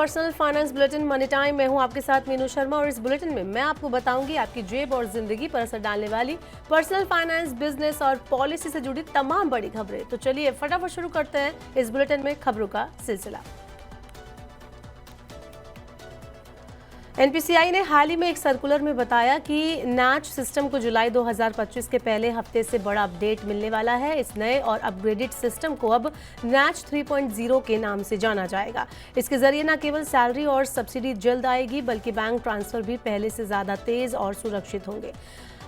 Personal finance bulletin money time में हूं आपके साथ मीनू शर्मा और इस बुलेटिन में मैं आपको बताऊंगी आपकी जेब और जिंदगी पर असर डालने वाली पर्सनल फाइनेंस, बिजनेस और पॉलिसी से जुड़ी तमाम बड़ी खबरें। तो चलिए फटाफट शुरू करते हैं इस बुलेटिन में खबरों का सिलसिला। एनपीसीआई ने हाल ही में एक सर्कुलर में बताया कि नैच सिस्टम को जुलाई 2025 के पहले हफ्ते से बड़ा अपडेट मिलने वाला है। इस नए और अपग्रेडेड सिस्टम को अब नैच 3.0 के नाम से जाना जाएगा। इसके जरिए न केवल सैलरी और सब्सिडी जल्द आएगी बल्कि बैंक ट्रांसफर भी पहले से ज्यादा तेज और सुरक्षित होंगे।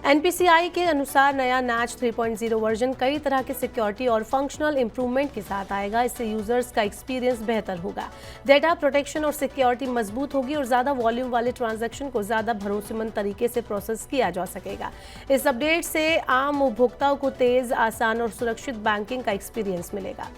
एनपीसीआई के अनुसार नया नैच 3.0 वर्जन कई तरह के सिक्योरिटी और फंक्शनल इंप्रूवमेंट के साथ आएगा। इससे यूजर्स का एक्सपीरियंस बेहतर होगा, डेटा प्रोटेक्शन और सिक्योरिटी मजबूत होगी और ज्यादा वॉल्यूम वाले ट्रांजैक्शन को ज्यादा भरोसेमंद तरीके से प्रोसेस किया जा सकेगा। इस अपडेट से आम उपभोक्ताओं को तेज, आसान और सुरक्षित बैंकिंग का एक्सपीरियंस मिलेगा।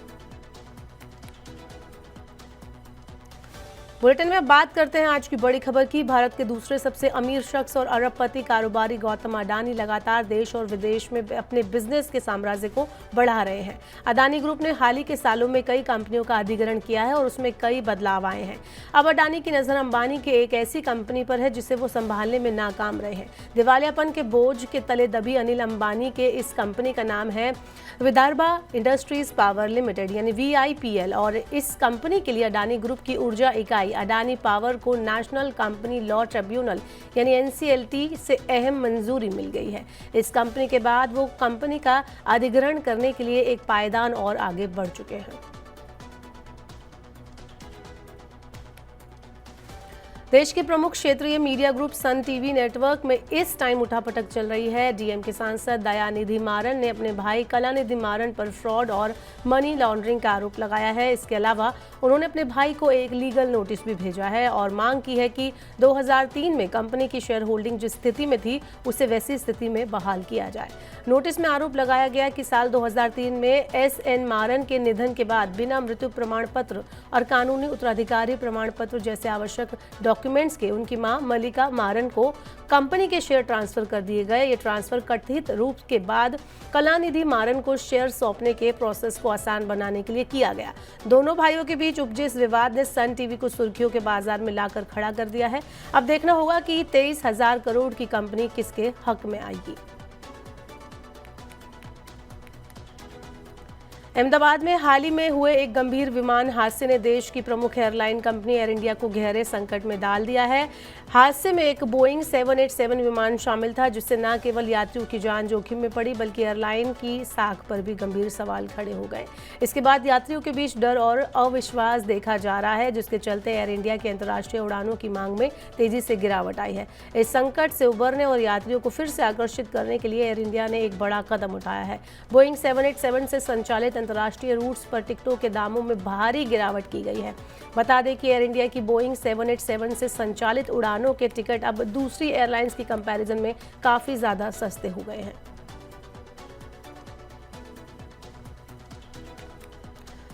बुलेटिन में बात करते हैं आज की बड़ी खबर की। भारत के दूसरे सबसे अमीर शख्स और अरबपति कारोबारी गौतम अडानी लगातार देश और विदेश में अपने बिजनेस के साम्राज्य को बढ़ा रहे हैं। अडानी ग्रुप ने हाल ही के सालों में कई कंपनियों का अधिग्रहण किया है और उसमें कई बदलाव आए हैं। अब अडानी की नजर अंबानी के एक ऐसी कंपनी पर है जिसे वो संभालने में नाकाम रहे हैं। दिवालियापन के बोझ के तले दबी अनिल अंबानी के इस कंपनी का नाम है विदर्भा इंडस्ट्रीज पावर लिमिटेड यानी VIPL और इस कंपनी के लिए अडानी ग्रुप की ऊर्जा इकाई अडानी पावर को नेशनल कंपनी लॉ ट्रिब्यूनल यानी NCLT से अहम मंजूरी मिल गई है। इस कंपनी के बाद वो कंपनी का अधिग्रहण करने के लिए एक पायदान और आगे बढ़ चुके हैं। देश के प्रमुख क्षेत्रीय media group Sun TV network में इस टाइम उठापटक चल रही है। डीएमके सांसद दयानिधि मारन ने अपने भाई कलानिधि मारन पर फ्रॉड और मनी लॉन्ड्रिंग का आरोप लगाया है। इसके अलावा उन्होंने अपने भाई को एक लीगल नोटिस भी भेजा है और मांग की है कि 2003 में कंपनी की शेयर होल्डिंग जिस स्थिति में थी उसे वैसी स्थिति में बहाल किया जाए। नोटिस में आरोप लगाया गया कि साल 2003 में SN मारन के निधन के बाद बिना मृत्यु प्रमाण पत्र और कानूनी उत्तराधिकारी प्रमाण पत्र जैसे आवश्यक डॉक्यूमेंट्स के उनकी मां मलिका मारन को कंपनी के शेयर ट्रांसफर कर दिए गए। ये ट्रांसफर कथित रूप के बाद कलानिधि मारन को शेयर सौंपने के प्रोसेस को आसान बनाने के लिए किया गया। दोनों भाइयों के बीच उपजे इस विवाद ने सन टीवी को सुर्खियों के बाजार में लाकर खड़ा कर दिया है। अब देखना होगा कि 23,000 करोड़ की कंपनी किसके हक में आएगी। अहमदाबाद में हाल ही में हुए एक गंभीर विमान हादसे ने देश की प्रमुख एयरलाइन कंपनी एयर इंडिया को गहरे संकट में डाल दिया है। हादसे में एक बोइंग 787 विमान शामिल था जिससे न केवल यात्रियों की जान जोखिम में पड़ी बल्कि एयरलाइन की साख पर भी गंभीर सवाल खड़े हो गए। इसके बाद यात्रियों के बीच डर और अविश्वास देखा जा रहा है जिसके चलते एयर इंडिया की अंतर्राष्ट्रीय उड़ानों की मांग में तेजी से गिरावट आई है। इस संकट से उबरने और यात्रियों को फिर से आकर्षित करने के लिए एयर इंडिया ने एक बड़ा कदम उठाया है। बोइंग 787 से संचालित अंतर्राष्ट्रीय रूट्स पर टिकटों के दामों में भारी गिरावट की गई है। बता दें कि एयर इंडिया की बोइंग 787 से संचालित उड़ानों के टिकट अब दूसरी एयरलाइंस की कंपैरिजन में काफी ज्यादा सस्ते हो गए हैं।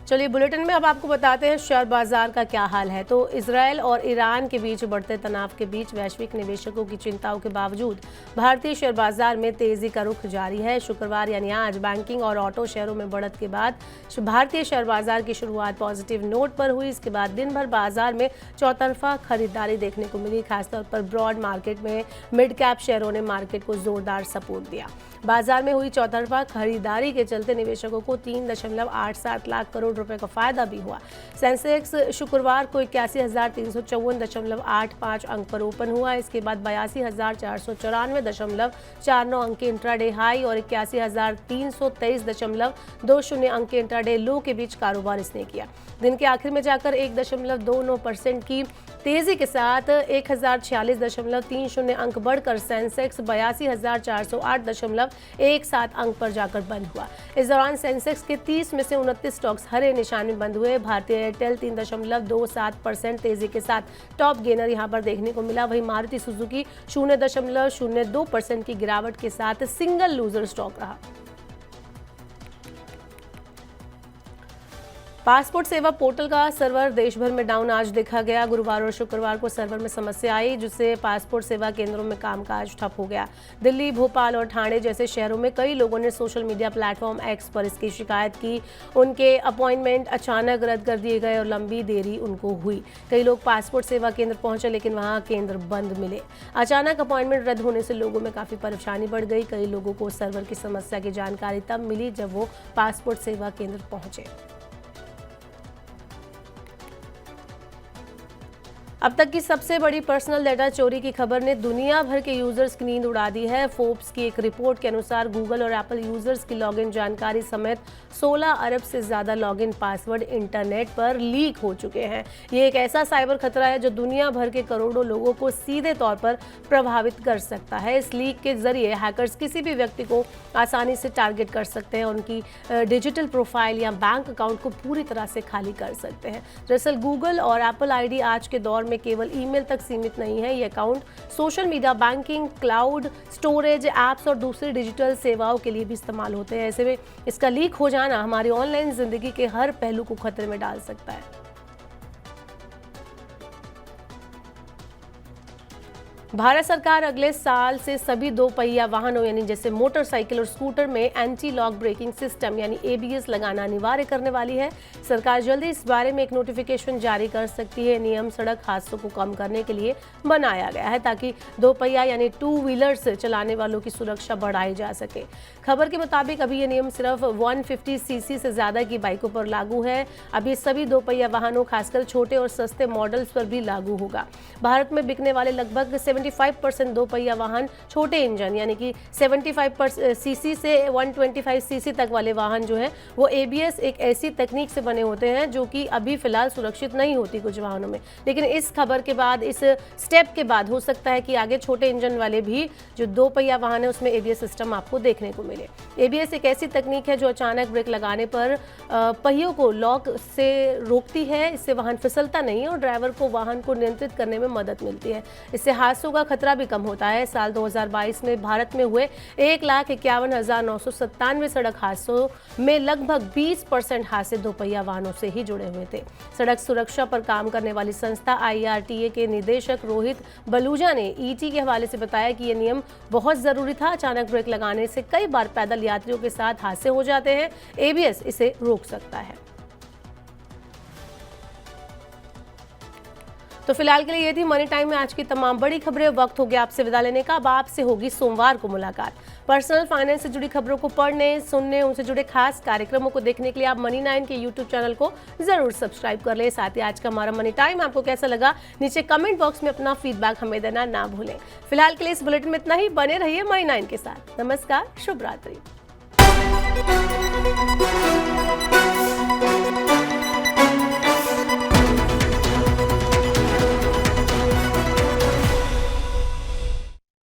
चलिए बुलेटिन में अब आपको बताते हैं शेयर बाजार का क्या हाल है। तो इजरायल और ईरान के बीच बढ़ते तनाव के बीच वैश्विक निवेशकों की चिंताओं के बावजूद भारतीय शेयर बाजार में तेजी का रुख जारी है। शुक्रवार यानी आज बैंकिंग और ऑटो शेयरों में बढ़त के बाद भारतीय शेयर बाजार की शुरुआत पॉजिटिव नोट पर हुई। इसके बाद दिन भर बाजार में चौतरफा खरीदारी देखने को मिली। खासतौर पर ब्रॉड मार्केट में मिड कैप शेयरों ने मार्केट को जोरदार सपोर्ट दिया। बाजार में हुई चौतरफा खरीदारी के चलते निवेशकों को 3.87 लाख करोड़ रुपए का फायदा भी हुआ। सेंसेक्स शुक्रवार को 81,354.85 अंक पर ओपन हुआ। इसके बाद 82,494.49 अंक के इंट्राडे हाई और 81,323.20 अंक के इंट्राडे लो के बीच कारोबार इसने किया। दिन के आखिर में जाकर 1.29% की तेजी के साथ 1046.30 अंक बढ़कर सेंसेक्स 82,408.17 अंक पर जाकर बंद हुआ। इस दौरान सेंसेक्स के 30 में से 29 स्टॉक्स हरे निशान में बंद हुए। भारतीय एयरटेल 3.27% तेजी के साथ टॉप गेनर यहां पर देखने को मिला। वहीं मारुति सुजुकी 0.02% की गिरावट के साथ सिंगल लूजर स्टॉक रहा। पासपोर्ट सेवा पोर्टल का सर्वर देश भर में डाउन आज देखा गया। गुरुवार और शुक्रवार को सर्वर में समस्या आई, जिससे पासपोर्ट सेवा केंद्रों में कामकाज ठप हो गया। दिल्ली, भोपाल और ठाणे जैसे शहरों में कई लोगों ने सोशल मीडिया प्लेटफॉर्म एक्स पर इसकी शिकायत की। उनके अपॉइंटमेंट अचानक रद्द कर दिए गए और लंबी देरी उनको हुई। कई लोग पासपोर्ट सेवा केंद्र पहुंचे, लेकिन वहां केंद्र बंद मिले। अचानक अपॉइंटमेंट रद्द होने से लोगों में काफ़ी परेशानी बढ़ गई। कई लोगों को सर्वर की समस्या की जानकारी तब मिली जब वो पासपोर्ट सेवा केंद्र पहुंचे। अब तक की सबसे बड़ी पर्सनल डेटा चोरी की खबर ने दुनिया भर के यूजर्स की नींद उड़ा दी है। फोर्ब्स की एक रिपोर्ट के अनुसार गूगल और एप्पल यूजर्स की लॉगिन जानकारी समेत 16 अरब से ज़्यादा लॉगिन पासवर्ड इंटरनेट पर लीक हो चुके हैं। ये एक ऐसा साइबर खतरा है जो दुनिया भर के करोड़ों लोगों को सीधे तौर पर प्रभावित कर सकता है। इस लीक के जरिए हैकर्स किसी भी व्यक्ति को आसानी से टारगेट कर सकते हैं, उनकी डिजिटल प्रोफाइल या बैंक अकाउंट को पूरी तरह से खाली कर सकते हैं। दरअसल गूगल और एप्पल आईडी आज के दौर में केवल ईमेल तक सीमित नहीं है। ये account social media, banking, cloud storage, apps और दूसरी डिजिटल सेवाओं के लिए भी इस्तेमाल होते हैं। ऐसे में इसका लीक हो जाना हमारी ऑनलाइन जिंदगी के हर पहलू को खतरे में डाल सकता है। भारत सरकार अगले साल से सभी 2 पहिया वाहनों यानी जैसे मोटरसाइकिल और स्कूटर में एंटी लॉक ब्रेकिंग सिस्टम यानी ABS लगाना अनिवार्य करने वाली है। सरकार जल्दी इस बारे में एक नोटिफिकेशन जारी कर सकती है। नियम सड़क हादसों को कम करने के लिए बनाया गया है, ताकि 2 पहिया यानी 2 व्हीलर्स चलाने वालों की सुरक्षा बढ़ाई जा सके। खबर के मुताबिक अभी ये नियम सिर्फ 150 सीसी से ज्यादा की बाइकों पर लागू है। अभी सभी 2 पहिया वाहनों, खासकर छोटे और सस्ते मॉडल्स पर भी लागू होगा। भारत में बिकने वाले लगभग 75% 2 पहिया वाहन छोटे इंजन यानी कि 75 सीसी से 125 सीसी तक वाले वाहन जो हैं वो ABS एक ऐसी तकनीक से बने होते हैं जो कि अभी फिलहाल सुरक्षित नहीं होती कुछ वाहनों में। लेकिन इस खबर के बाद, इस स्टेप के बाद हो सकता है कि आगे छोटे इंजन वाले भी जो 2 पहिया वाहन है उसमें ABS सिस्टम आपको देखने को मिले। ABS एक ऐसी तकनीक है जो अचानक ब्रेक लगाने पर पहियों को लॉक से रोकती है। इससे वाहन फिसलता नहीं है और ड्राइवर को वाहन को नियंत्रित करने में मदद मिलती है। इससे हादसों का खतरा भी कम होता है। साल 2022 में भारत में हुए 1,51,997 सड़क हादसों में लगभग 20% हादसे 2 पहिया वाहनों से ही जुड़े हुए थे। सड़क सुरक्षा पर काम करने वाली संस्था IRTA के निदेशक रोहित बलूजा ने ET के हवाले से बताया कि यह नियम बहुत जरूरी था। अचानक ब्रेक लगाने से कई बार पैदल यात्रियों के साथ हादसे हो जाते हैं। ABS इसे रोक सकता है। तो फिलहाल के लिए ये थी मनी टाइम में आज की तमाम बड़ी खबरें। वक्त हो गया आपसे विदा लेने का। अब आपसे होगी सोमवार को मुलाकात। पर्सनल फाइनेंस से जुड़ी खबरों को पढ़ने, सुनने, उनसे जुड़े खास कार्यक्रमों को देखने के लिए आप मनी 9 के YouTube चैनल को जरूर सब्सक्राइब कर लें। साथ ही आज का हमारा मनी टाइम आपको कैसा लगा, नीचे कमेंट बॉक्स में अपना फीडबैक हमें देना ना भूलें। फिलहाल के लिए इस बुलेटिन में इतना ही। बने रहिए मनी 9 के साथ। नमस्कार, शुभ रात्रि।